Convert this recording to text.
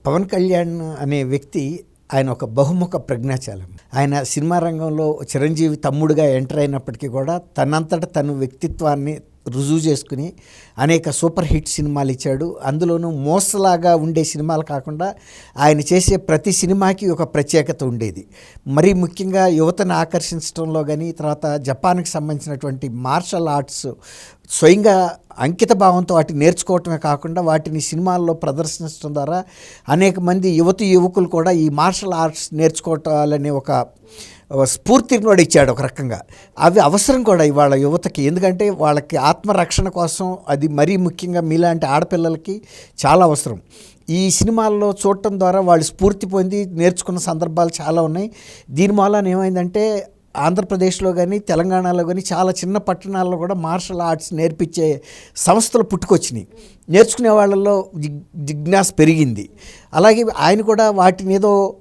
పవన్ కళ్యాణ్ అనే వ్యక్తి ఆయన ఒక బహుముఖ ప్రజ్ఞాశాలం. ఆయన సినిమా రంగంలో చిరంజీవి తమ్ముడుగా ఎంటర్ అయినప్పటికీ కూడా తనంతట తను వ్యక్తిత్వాన్ని రుజువు చేసుకుని అనేక సూపర్ హిట్ సినిమాలు ఇచ్చాడు. అందులోనూ మోసలాగా ఉండే సినిమాలు కాకుండా ఆయన చేసే ప్రతి సినిమాకి ఒక ప్రత్యేకత ఉండేది. మరీ ముఖ్యంగా యువతను ఆకర్షించడంలో కానీ, తర్వాత జపాన్కి సంబంధించినటువంటి మార్షల్ ఆర్ట్స్ స్వయంగా అంకిత భావంతో వాటిని నేర్చుకోవటమే కాకుండా వాటిని సినిమాల్లో ప్రదర్శించడం ద్వారా అనేక మంది యువకులు కూడా ఈ మార్షల్ ఆర్ట్స్ నేర్చుకోవాలనే ఒక స్ఫూర్తిని కూడా ఇచ్చాడు ఒక రకంగా. అవి అవసరం కూడా ఇవాళ యువతకి, ఎందుకంటే వాళ్ళకి ఆత్మరక్షణ కోసం అది మరీ ముఖ్యంగా మీలాంటి ఆడపిల్లలకి చాలా అవసరం. ఈ సినిమాల్లో చూడటం ద్వారా వాళ్ళు స్ఫూర్తి పొంది నేర్చుకున్న సందర్భాలు చాలా ఉన్నాయి. దీని మూలాన ఏమైందంటే ఆంధ్రప్రదేశ్లో కానీ, తెలంగాణలో కానీ చాలా చిన్న పట్టణాల్లో కూడా మార్షల్ ఆర్ట్స్ నేర్పించే సంస్థలు పుట్టుకొచ్చినాయి. నేర్చుకునే వాళ్ళల్లో జిజ్ఞాస పెరిగింది. అలాగే ఆయన కూడా వాటిని ఏదో